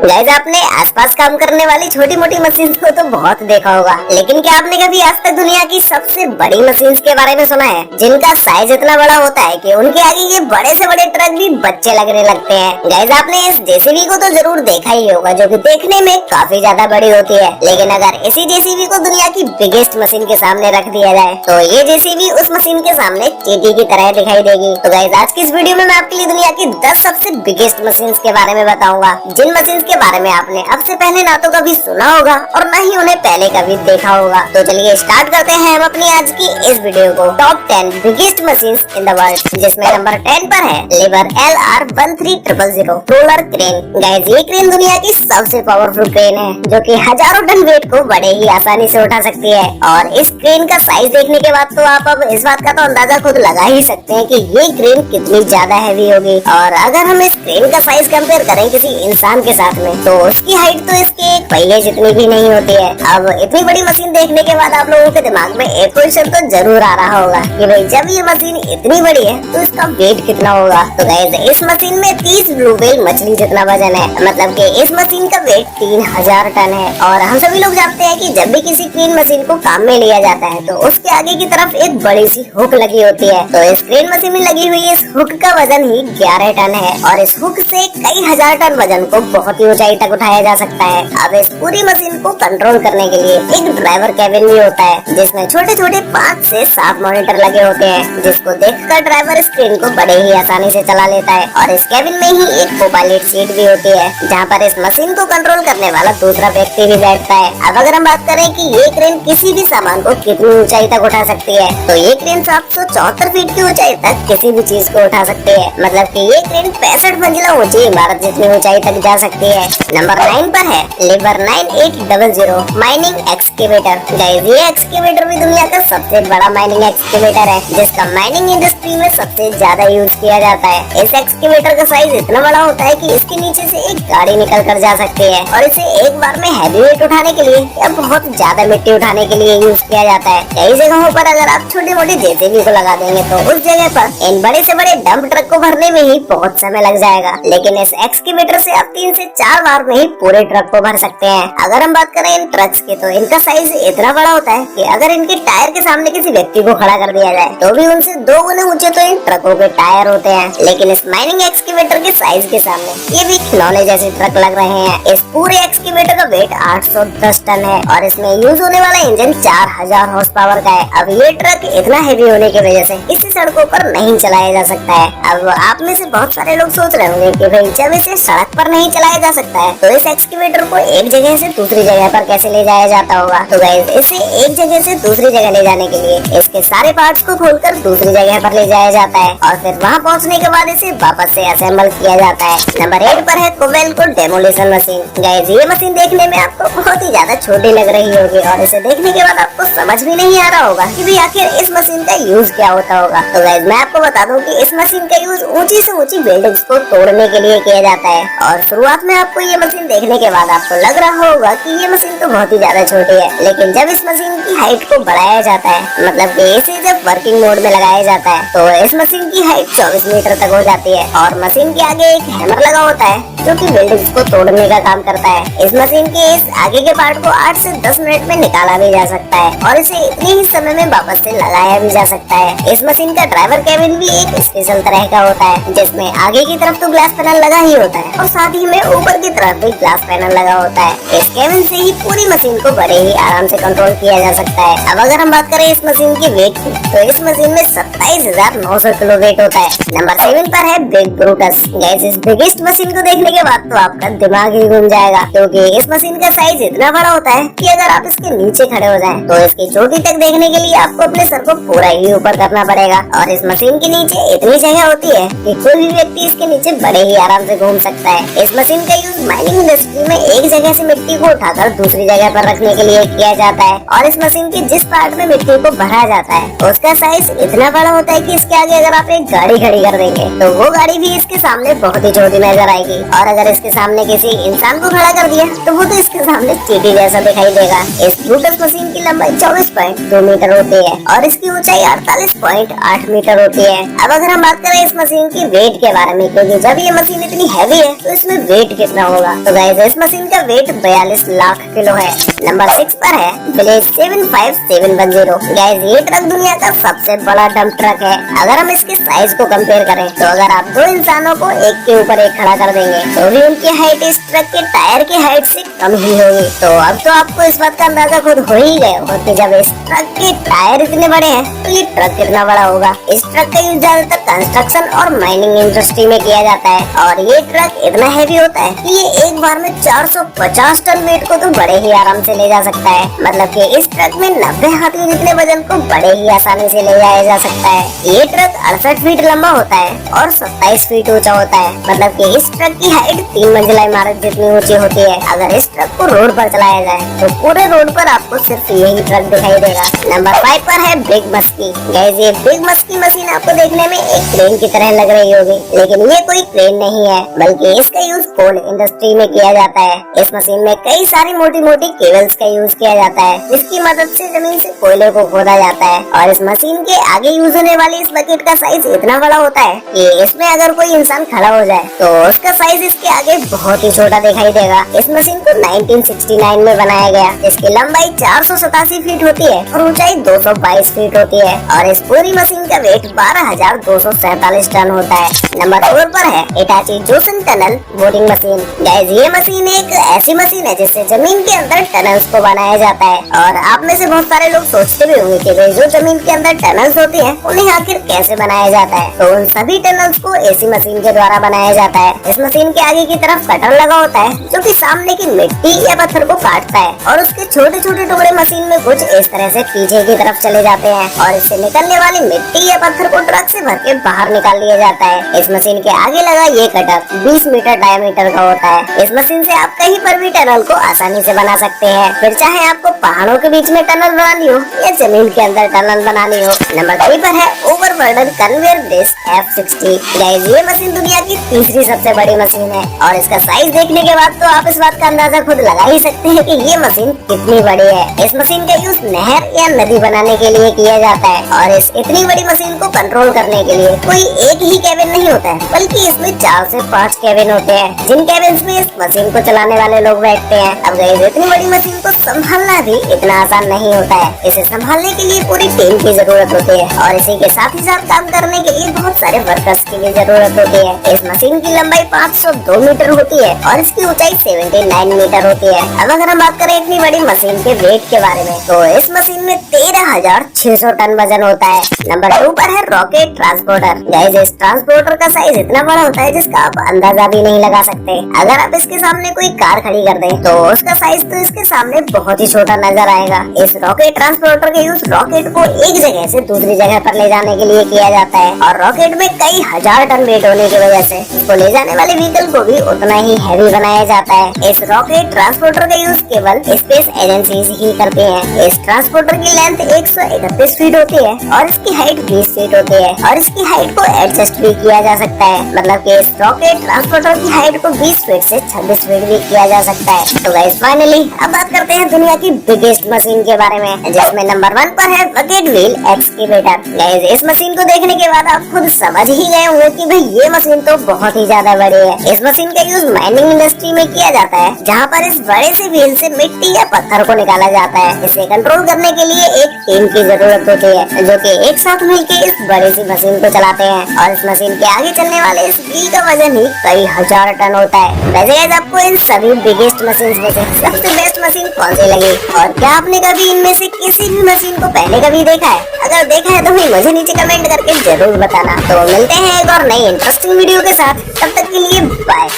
Guys, आपने आसपास काम करने वाली छोटी मोटी मशीन को तो बहुत देखा होगा, लेकिन क्या आपने कभी आज तक दुनिया की सबसे बड़ी मशीन के बारे में सुना है, जिनका साइज इतना बड़ा होता है कि उनके आगे ये बड़े से बड़े ट्रक भी बच्चे लगने लगते हैं। गाइस, आपने इस जेसीबी को तो जरूर देखा ही होगा, जो कि देखने में काफी ज्यादा बड़ी होती है। लेकिन अगर इसी जेसीबी को दुनिया की बिगेस्ट मशीन के सामने रख दिया जाए तो ये जेसीबी उस मशीन के सामने चींटी की तरह दिखाई देगी। तो गाइस, आज की इस वीडियो में मैं आपके लिए दुनिया की 10 सबसे बिगेस्ट मशीन के बारे में बताऊंगा, जिन मशीन के बारे में आपने अब से पहले ना तो कभी सुना होगा और न ही उन्हें पहले कभी देखा होगा। तो चलिए स्टार्ट करते हैं हम अपनी आज की इस वीडियो को। Top 10 biggest machines in the world, जिसमें नंबर 10 पर है labour LR13000 roller crane. Guys, ये क्रेन दुनिया की सबसे पावरफुल क्रेन है, जो कि हजारों टन वेट को बड़े ही आसानी से उठा सकती है। और इस क्रेन का साइज देखने के बाद तो आप अब इस बात का तो अंदाजा खुद लगा ही सकते हैं कि ये क्रेन कितनी ज्यादा हैवी होगी। और अगर हम इस क्रेन का साइज कंपेयर करें किसी इंसान के साथ में, तो उसकी हाइट तो इसके एक पहिए जितनी भी नहीं होती है। अब इतनी बड़ी मशीन देखने के बाद आप लोगों के दिमाग में एक क्वेश्चन तो जरूर आ रहा होगा कि भाई, जब ये मशीन इतनी बड़ी है तो इसका वेट कितना होगा। तो गाइस, इस मशीन में 30 ब्लू व्हेल मछली जितना वजन है, मतलब कि इस मशीन का वेट 3000 टन है। और हम सभी लोग जानते हैं कि जब भी किसी क्रेन मशीन को काम में लिया जाता है तो उसके आगे की तरफ एक बड़ी सी हुक लगी होती है। तो इस क्रेन मशीन में लगी हुई इस हुक का वजन ही 11 टन है और इस हुक से कई हजार टन वजन को बहुत ही ऊंचाई तक उठाया जा सकता है। अब इस पूरी मशीन को कंट्रोल करने के लिए एक ड्राइवर कैबिन भी होता है, जिसमें छोटे छोटे 5 से 7 मॉनिटर लगे होते हैं, जिसको देखकर ड्राइवर स्क्रीन को बड़े ही आसानी से चला लेता है। और इस कैबिन में ही एक को-पायलट सीट भी होती है, जहाँ पर इस मशीन को कंट्रोल करने वाला दूसरा व्यक्ति भी बैठता है। अब अगर हम बात करें कि ये क्रेन किसी भी सामान को कितनी ऊंचाई तक उठा सकती है, तो ये क्रेन 774 फीट की ऊंचाई तक किसी भी चीज को उठा सकती है। मतलब कि ये क्रेन 65 मंजिला ऊंची इमारत जितनी ऊंचाई तक जा सकती है। नंबर 9 पर है लेबर 9800 माइनिंग एक्सकेवेटर। गाइस, ये एक्सकेवेटर भी दुनिया का सबसे बड़ा माइनिंग एक्सकेवेटर है, जिसका माइनिंग इंडस्ट्री में सबसे ज्यादा यूज किया जाता है। इस एक्सकेवेटर का साइज इतना बड़ा होता है कि इसके नीचे से एक गाड़ी निकल कर जा सकती है और इसे एक बार में हैवी वेट उठाने के लिए या बहुत ज्यादा मिट्टी उठाने के लिए यूज किया जाता है। कई जगहों पर अगर आप छोटे मोटे जेसीबी को लगा देंगे तो उस जगह पर इन बड़े से बड़े डंप ट्रक को भरने में ही बहुत समय लग जाएगा, लेकिन इस एक्सकेवेटर से आप 3 से 4 बार में ही पूरे ट्रक को भर सकते हैं। अगर हम बात करें इन ट्रक्स की, तो इनका साइज इतना बड़ा होता है कि अगर इनके टायर के सामने किसी व्यक्ति को खड़ा कर दिया जाए तो भी उनसे 2 गुने ऊंचे तो इन ट्रकों के टायर होते हैं। लेकिन इस माइनिंग एक्सकेवेटर के साइज के सामने ये भी खिलौने जैसे ट्रक लग रहे हैं। इस पूरे एक्सकेवेटर का वेट 810 टन है और इसमें यूज होने वाला इंजन 4000 हॉर्स पावर का है। अब ये ट्रक इतना हैवी होने की वजह से इसे सड़कों पर नहीं चलाया जा सकता है। अब आप में से बहुत सारे लोग सोच रहे होंगे कि भाई, जब इसे सड़क पर नहीं चलाया जा सकता है तो इस एक्सकेवेटर को एक जगह से दूसरी जगह पर कैसे ले जाया जाता होगा। तो गाइस, इसे एक जगह से दूसरी जगह ले जाने के लिए इसके सारे पार्ट्स को खोलकर दूसरी जगह पर ले जाया जाता है और फिर वहाँ पहुँचने के बाद इसे वापस से असेंबल किया जाता है। नंबर 8 पर है कोबेल्को डेमोलिशन मशीन। गाइस, ये मशीन देखने में आपको बहुत ही ज्यादा छोटी लग रही होगी और इसे देखने के बाद आपको समझ भी नहीं आ रहा होगा कि भाई आखिर इस मशीन का यूज क्या होता होगा। तो गाइस, मैं आपको बता दूं कि इस मशीन का यूज ऊंची से ऊंची बिल्डिंग्स को तोड़ने के लिए किया जाता है। और शुरुआत में आपको ये मशीन देखने के बाद आपको लग रहा होगा कि ये मशीन तो बहुत ही ज्यादा छोटी है, लेकिन जब इस मशीन की हाइट को बढ़ाया जाता है, मतलब कि इसे जब वर्किंग मोड में लगाया जाता है, तो इस मशीन की हाइट 24 मीटर तक हो जाती है। और मशीन के आगे एक हैमर लगा होता है, जो कि बिल्डिंग्स को तोड़ने का काम करता है। इस मशीन के इस आगे के पार्ट को 8 से 10 मिनट में निकाला भी जा सकता है और इसे इतने ही समय में वापस से लगाया भी जा सकता है। इस मशीन का ड्राइवर कैबिन भी एक स्पेशल तरह का होता है, जिसमें आगे की तरफ तो ग्लास पैनल लगा ही होता है और साथ ही में ऊपर की तरफ भी ग्लास पैनल लगा होता है। इस कैबिन से ही पूरी मशीन को बड़े ही आराम से कंट्रोल किया जा सकता है। अब अगर हम बात करें इस मशीन की वेट की, तो इस मशीन में 27,900 किलो वेट होता है। नंबर 7 पर है बिग ब्रूटस। गाइस, इस बिगेस्ट मशीन को देखने के बाद तो आपका दिमाग ही घूम जाएगा, क्योंकि इस मशीन का साइज इतना बड़ा होता है कि अगर आप इसके नीचे खड़े हो जाएं, तो इसकी चोटी तक देखने के लिए आपको अपने सर को पूरा ही ऊपर करना पड़ेगा। और इस मशीन के नीचे इतनी जगह होती है कि कोई भी व्यक्ति इसके नीचे बड़े ही आराम से घूम सकता है। इस मशीन का यूज माइनिंग इंडस्ट्री में एक जगह से मिट्टी को उठाकर दूसरी जगह पर रखने के लिए किया जाता है। और इस मशीन के जिस पार्ट में मिट्टी को भरा जाता है उसका साइज इतना बड़ा होता है कि इसके आगे अगर आप एक गाड़ी खड़ी कर देंगे तो वो गाड़ी भी इसके सामने बहुत ही छोटी नजर आएगी। और अगर इसके सामने किसी इंसान को खड़ा कर दिया तो वो तो इसके सामने चींटी जैसा दिखाई देगा। इस ब्रूटस मशीन की लंबाई 24.2 मीटर होती है और इसकी ऊंचाई 48.8 मीटर होती है। अब अगर हम बात करें इस मशीन की वेट के बारे में, क्योंकि जब ये मशीन इतनी हैवी है तो इसमें वेट कितना होगा, तो गाइस इस मशीन का वेट 42 लाख किलो है। नंबर 6 पर है ब्लेज 75710। गाइस ये ट्रक दुनिया का सबसे बड़ा डंप ट्रक है। अगर हम इसके साइज को कंपेयर करें तो अगर आप दो इंसानों को एक के ऊपर एक खड़ा कर देंगे तो भी उनकी हाइट इस ट्रक के टायर की हाइट से कम ही होगी। तो अब तो आपको इस बात का अंदाजा खुद हो ही गया हो कि जब इस ट्रक के टायर इतने बड़े हैं तो ये ट्रक कितना बड़ा होगा। इस ट्रक का यूज ज्यादातर कंस्ट्रक्शन और माइनिंग इंडस्ट्री में किया जाता है और ये ट्रक इतना हैवी होता है कि ये एक बार में 450 टन वेट को तो बड़े ही आराम से ले जा सकता है। मतलब कि इस ट्रक में 90 हाथी जितने वजन को बड़े ही आसानी से ले जाया जा सकता है। ये ट्रक 68 फीट लंबा होता है और 27 फीट ऊंचा होता है। मतलब कि इस ट्रक की हाइट 3 मंजिला इमारत जितनी ऊंची होती है। अगर इस ट्रक को रोड पर चलाया जाए तो पूरे रोड पर आपको सिर्फ यही ट्रक दिखाई देगा। नंबर 5 पर है बिग मस्की। गाइस ये बिग मस्की मशीन आपको देखने में एक क्रेन की तरह लग रही होगी, लेकिन ये कोई क्रेन नहीं है बल्कि इसका यूज कोल इंडस्ट्री में किया जाता है। इस मशीन में कई सारी मोटी मोटी केबल्स का यूज किया जाता है जिसकी मदद से जमीन से कोयले को खोदा जाता है। और इस मशीन के आगे यूज होने वाली इस बकेट का साइज इतना बड़ा होता है कि इसमें अगर कोई इंसान खड़ा हो जाए तो उसका साइज इसके आगे बहुत ही छोटा दिखाई देगा। इस मशीन को 1969 में बनाया गया। इसकी लंबाई 487 फीट होती है और ऊंचाई 222 फीट होती है और इस पूरी मशीन का वेट 12,247 टन होता है। नंबर 4 पर है Hitachi Jason tunnel boring machine. Guys ये मशीन एक ऐसी मशीन है जिससे जमीन के अंदर टनल्स को बनाया जाता है। और आप में से बहुत सारे लोग सोचते भी होंगे कि भाई जो जमीन के अंदर टनल्स होती हैं उन्हें आखिर कैसे बनाया जाता है। तो उन सभी टनल्स को ऐसी मशीन के द्वारा बनाया जाता है। इस मशीन के आगे की तरफ कटर लगा होता है जो कि सामने की मिट्टी या पत्थर को काटता है और उसके छोटे छोटे टुकड़े मशीन में कुछ इस तरह से पीछे की तरफ चले जाते हैं और इससे निकलने वाली मिट्टी या पत्थर को ट्रक से भर के बाहर निकाल लिया जाता है। इस मशीन के आगे लगा ये कटर 20 मीटर डायमीटर का होता है। इस मशीन से आप कहीं पर भी टनल को आसानी से बना सकते हैं, फिर चाहे आपको पहाड़ों के बीच में टनल बनानी हो या जमीन के अंदर टनल बनानी हो। नंबर 3 पर है overburden conveyor belt F60। Guys ये मशीन दुनिया की तीसरी सबसे बड़ी मशीन है और इसका साइज देखने के बाद तो आप इस बात का अंदाजा खुद लगा ही सकते हैं कि ये मशीन कितनी बड़ी है। इस मशीन का यूज नहर या नदी बनाने के लिए किया जाता है और इस इतनी बड़ी मशीन को कंट्रोल करने के लिए कोई एक ही केबिन नहीं होता है बल्कि इसमें 4 से 5 केबिन होते हैं जिन केबिन में इस मशीन को चलाने वाले लोग बैठते हैं। अब गाइस इतनी बड़ी मशीन को संभालना भी इतना आसान नहीं होता है। इसे संभालने के लिए पूरी टीम की जरूरत होती है और इसी के साथ ही साथ काम करने के लिए बहुत सारे वर्कर्स की भी जरूरत होती है। इस मशीन की लंबाई 502 मीटर होती है और इसकी ऊंचाई 79 मीटर होती है। अब अगर हम बात करें इतनी बड़ी मशीन के वेट के बारे में तो इस मशीन में 13,600 टन वजन होता है। नंबर 2 पर है रॉकेट ट्रांसपोर्टर। गाइस इस ट्रांसपोर्टर का साइज इतना बड़ा होता है जिसका आप अंदाजा भी नहीं लगा सकते। अगर आप इसके सामने कोई कार खड़ी कर दें तो उसका साइज तो इसके सामने बहुत ही छोटा नजर आएगा। इस रॉकेट ट्रांसपोर्टर का यूज रॉकेट को एक जगह से दूसरी जगह पर ले जाने के लिए किया जाता है और रॉकेट में कई हजार टन वेट होने की वजह से इसको ले जाने वाले व्हीकल को भी उतना ही हैवी बनाया जाता है। इस रॉकेट ट्रांसपोर्टर का यूज केवल स्पेस एजेंसीज ही करती हैं। इस ट्रांसपोर्टर की लेंथ 131 फीट होती है और इसकी हाइट 20 फीट होती है और इसकी हाइट को एडजस्ट भी किया जा सकता है। मतलब कि इस रॉकेट ट्रांसपोर्टर की हाइट को 20 फीट से 26 फीट भी किया जा सकता है। तो गाइस फाइनली अब बात करते हैं दुनिया की बिगेस्ट मशीन के बारे में, जिसमें नंबर 1 पर है बकेट व्हील एक्सकेवेटर। गाइस इस मशीन को देखने के बाद आप खुद समझ ही गए होंगे कि भाई ये मशीन तो बहुत ही ज्यादा बड़ी है। इस मशीन का यूज माइनिंग इंडस्ट्री में किया जाता है जहाँ पर इस बड़े से व्हील से मिट्टी या पत्थर को निकाला जाता है। इसे कंट्रोल करने के लिए एक टीम की जरूरत होती है जो कि एक साथ मिलकर इस बड़ी सी मशीन को चलाते हैं और इस मशीन के आगे चलने वाले इस व्हील का वजन ही कई हजार टन होता है। वैसे गाइस आपको इन सभी बिगेस्ट मशीन में से सबसे बेस्ट मशीन कौन सी लगी और क्या आपने कभी इनमें से किसी भी मशीन को पहले कभी देखा है? अगर देखा है तो मुझे नीचे कमेंट करके जरूर बताना। तो मिलते हैं एक और नई इंटरेस्टिंग वीडियो के साथ, तब तक के लिए बाय।